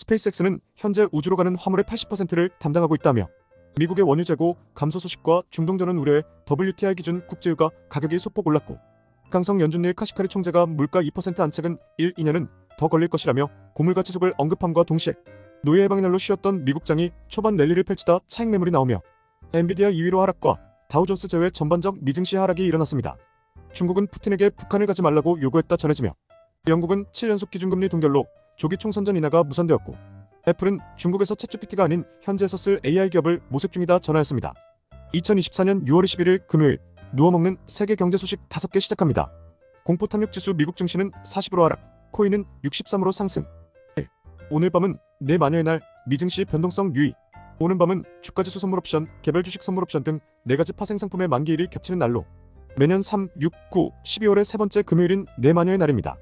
스페이스X는 현재 우주로 가는 화물의 80%를 담당하고 있다며 미국의 원유 재고 감소 소식과 중동 전원 우려에 WTI 기준 국제유가 가격이 소폭 올랐고 강성 연준일 카시카리 총재가 물가 2% 안착은 2년은 더 걸릴 것이라며 고물가 지속을 언급함과 동시에 노예 해방의 날로 쉬었던 미국장이 초반 랠리를 펼치다 차익 매물이 나오며 엔비디아 2위로 하락과 다우존스 제외 전반적 미증시 하락이 일어났습니다. 중국은 푸틴에게 북한을 가지 말라고 요구했다 전해지며 영국은 7연속 기준금리 동결로 조기 총선전 인하가 무산되었고 애플은 중국에서 챗GPT가 아닌 현지에서 쓸 AI 기업을 모색 중이다 전하였습니다. 2024년 6월 21일 금요일 누워먹는 세계 경제 소식 5개 시작합니다. 공포 탐욕지수 미국 증시는 40으로 하락, 코인은 63으로 상승. 오늘 밤은 내 마녀의 날, 미증시 변동성 유의. 오는 밤은 주가지수 선물옵션, 개별 주식 선물옵션 등 4가지 파생 상품의 만기일이 겹치는 날로 매년 3, 6, 9, 12월의 세 번째 금요일인 내 마녀의 날입니다.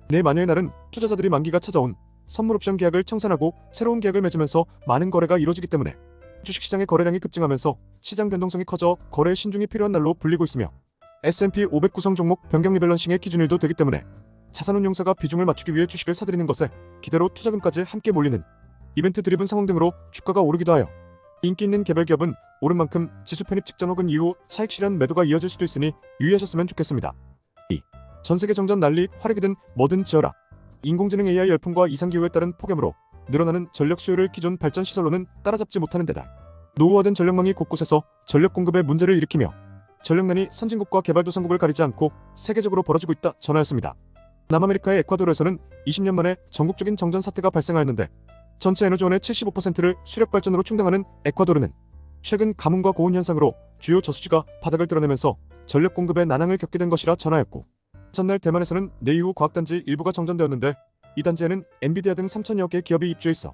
내 마녀의 날은 투자자들이 만기가 찾아온 선물옵션 계약을 청산하고 새로운 계약을 맺으면서 많은 거래가 이루어지기 때문에 주식시장의 거래량이 급증하면서 시장 변동성이 커져 거래에 신중이 필요한 날로 불리고 있으며 S&P 500 구성 종목 변경 리밸런싱의 기준일도 되기 때문에 자산운용사가 비중을 맞추기 위해 주식을 사들이는 것에 기대로 투자금까지 함께 몰리는 이벤트 드리븐 상황 등으로 주가가 오르기도 하여 인기 있는 개별 기업은 오른 만큼 지수 편입 직전 혹은 이후 차익 실현 매도가 이어질 수도 있으니 유의하셨으면 좋겠습니다. 2. 전세계 정전 난리 화력이든 뭐든 지어라. 인공지능 AI 열풍과 이상기후에 따른 폭염으로 늘어나는 전력 수요를 기존 발전 시설로는 따라잡지 못하는 데다 노후화된 전력망이 곳곳에서 전력 공급에 문제를 일으키며 전력난이 선진국과 개발도상국을 가리지 않고 세계적으로 벌어지고 있다 전하였습니다. 남아메리카의 에콰도르에서는 20년 만에 전국적인 정전 사태가 발생하였는데 전체 에너지원의 75%를 수력 발전으로 충당하는 에콰도르는 최근 가뭄과 고온 현상으로 주요 저수지가 바닥을 드러내면서 전력 공급에 난항을 겪게 된 것이라 전하였고 전날 대만에서는 내이후 과학단지 일부가 정전되었는데 이 단지에는 엔비디아 등 3천여 개 기업이 입주해 있어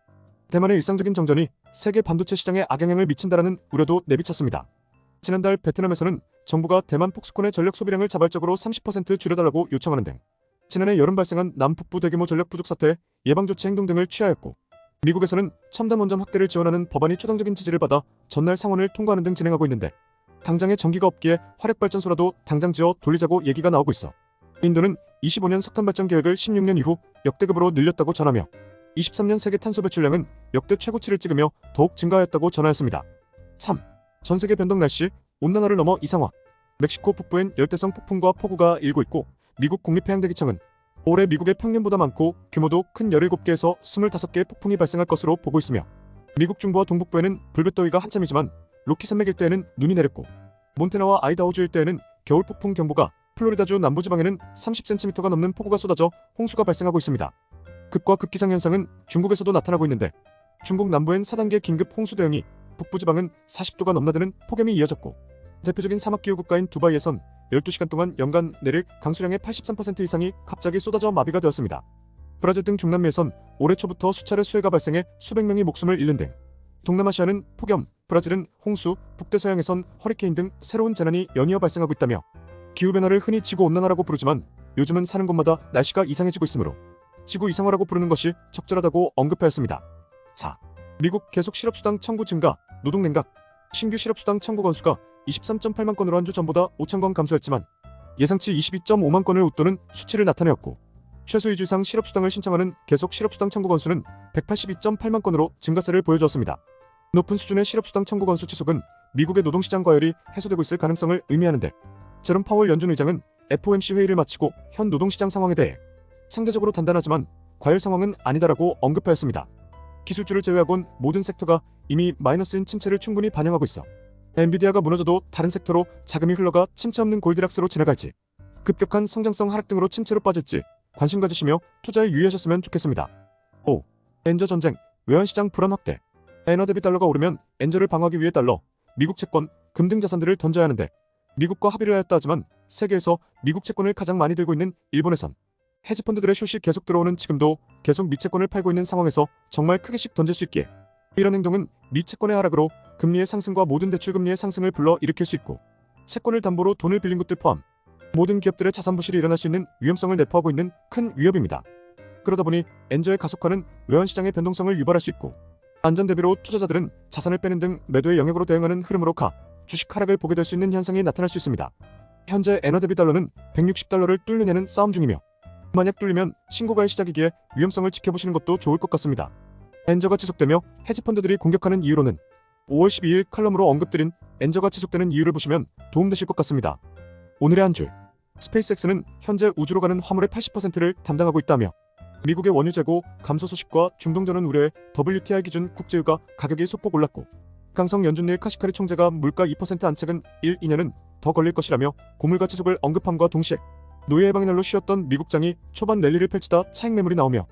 대만의 일상적인 정전이 세계 반도체 시장에 악영향을 미친다라는 우려도 내비쳤습니다. 지난달 베트남에서는 정부가 대만 폭스콘의 전력 소비량을 자발적으로 30% 줄여달라고 요청하는 등 지난해 여름 발생한 남북부 대규모 전력 부족 사태에 예방조치 행동 등을 취하였고 미국에서는 첨단 원전 확대를 지원하는 법안이 초당적인 지지를 받아 전날 상원을 통과하는 등 진행하고 있는데 당장에 전기가 없기에 화력발전소라도 당장 지어 돌리자고 얘기가 나오고 있어 인도는 25년 석탄발전 계획을 16년 이후 역대급으로 늘렸다고 전하며 23년 세계 탄소 배출량은 역대 최고치를 찍으며 더욱 증가하였다고 전하였습니다. 3. 전세계 변동 날씨, 온난화를 넘어 이상화. 멕시코 북부엔 열대성 폭풍과 폭우가 일고 있고 미국 국립해양대기청은 올해 미국의 평년보다 많고 규모도 큰 17개에서 25개의 폭풍이 발생할 것으로 보고 있으며 미국 중부와 동북부에는 불볕더위가 한참이지만 로키 산맥 일대에는 눈이 내렸고 몬태나와 아이다호주 일대에는 겨울 폭풍 경보가 플로리다주 남부지방에는 30cm가 넘는 폭우가 쏟아져 홍수가 발생하고 있습니다. 극과 극기상 현상은 중국에서도 나타나고 있는데 중국 남부엔 4단계 긴급 홍수 대응이 북부지방은 40도가 넘나드는 폭염이 이어졌고 대표적인 사막기후 국가인 두바이에선 12시간 동안 연간 내릴 강수량의 83% 이상이 갑자기 쏟아져 마비가 되었습니다. 브라질 등 중남미에선 올해 초부터 수차례 수해가 발생해 수백 명이 목숨을 잃는 등 동남아시아는 폭염, 브라질은 홍수, 북대서양에선 허리케인 등 새로운 재난이 연이어 발생하고 있다며 기후변화를 흔히 지구온난화라고 부르지만 요즘은 사는 곳마다 날씨가 이상해지고 있으므로 지구 이상화라고 부르는 것이 적절하다고 언급하였습니다. 4. 미국 계속 실업수당 청구 증가, 노동냉각. 신규 실업수당 청구 건수가 23.8만 건으로 한 주 전보다 5천 건 감소했지만 예상치 22.5만 건을 웃도는 수치를 나타내었고 최소 2주 이상 실업수당을 신청하는 계속 실업수당 청구 건수는 182.8만 건으로 증가세를 보여주었습니다. 높은 수준의 실업수당 청구 건수 지속은 미국의 노동시장 과열이 해소되고 있을 가능성을 의미하는데 제롬 파월 연준 의장은 FOMC 회의를 마치고 현 노동시장 상황에 대해 상대적으로 단단하지만 과열 상황은 아니다라고 언급하였습니다. 기술주를 제외하곤 모든 섹터가 이미 마이너스인 침체를 충분히 반영하고 있어 엔비디아가 무너져도 다른 섹터로 자금이 흘러가 침체 없는 골디락스로 지나갈지 급격한 성장성 하락 등으로 침체로 빠질지 관심 가지시며 투자에 유의하셨으면 좋겠습니다. 5. 엔저 전쟁, 외환시장 불안 확대. 엔화 대비 달러가 오르면 엔저를 방어하기 위해 달러, 미국 채권, 금 등 자산들을 던져야 하는데 미국과 합의를 하였다 하지만 세계에서 미국 채권을 가장 많이 들고 있는 일본에선 헤지펀드들의 숏이 계속 들어오는 지금도 계속 미채권을 팔고 있는 상황에서 정말 크게씩 던질 수 있기에 이런 행동은 미채권의 하락으로 금리의 상승과 모든 대출금리의 상승을 불러 일으킬 수 있고 채권을 담보로 돈을 빌린 것들 포함 모든 기업들의 자산 부실이 일어날 수 있는 위험성을 내포하고 있는 큰 위협입니다. 그러다 보니 엔저의 가속화는 외환시장의 변동성을 유발할 수 있고 안전 대비로 투자자들은 자산을 빼는 등 매도의 영역으로 대응하는 흐름으로 주식 하락을 보게 될 수 있는 현상이 나타날 수 있습니다. 현재 엔화 대비 달러는 160달러를 뚫느냐는 싸움 중이며 만약 뚫리면 신고가의 시작이기에 위험성을 지켜보시는 것도 좋을 것 같습니다. 엔저가 지속되며 헤지펀드들이 공격하는 이유로는 5월 12일 칼럼으로 언급드린 엔저가 지속되는 이유를 보시면 도움되실 것 같습니다. 오늘의 한 줄. 스페이스X는 현재 우주로 가는 화물의 80%를 담당하고 있다며 미국의 원유 재고 감소 소식과 중동전원 우려에 WTI 기준 국제유가 가격이 소폭 올랐고 강성 연준일 카시카리 총재가 물가 2% 안착은 2년은 더 걸릴 것이라며 고물가 지속을 언급함과 동시에 노예 해방의 날로 쉬었던 미국장이 초반 랠리를 펼치다 차익 매물이 나오며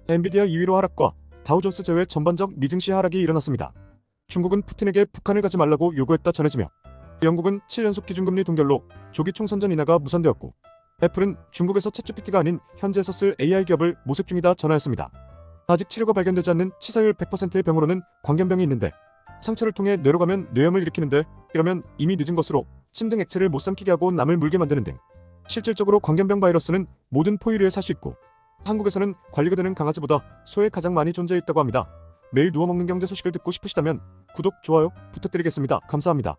엔비디아 2위로 하락과 다우존스 제외 전반적 미증시 하락이 일어났습니다. 중국은 푸틴에게 북한을 가지 말라고 요구했다 전해지며 영국은 7연속 기준금리 동결로 조기 총선전 인하가 무산되었고 애플은 중국에서 챗GPT가 아닌 현지에서 쓸 AI 기업을 모색 중이다 전하였습니다. 아직 치료가 발견되지 않는 치사율 100%의 병으로는 광견병이 있는데 상처를 통해 뇌로 가면 뇌염을 일으키는데 이러면 이미 늦은 것으로 침 등 액체를 못 삼키게 하고 남을 물게 만드는 등 실질적으로 광견병 바이러스는 모든 포유류에 살 수 있고 한국에서는 관리가 되는 강아지보다 소에 가장 많이 존재해 있다고 합니다. 매일 누워먹는 경제 소식을 듣고 싶으시다면 구독, 좋아요 부탁드리겠습니다. 감사합니다.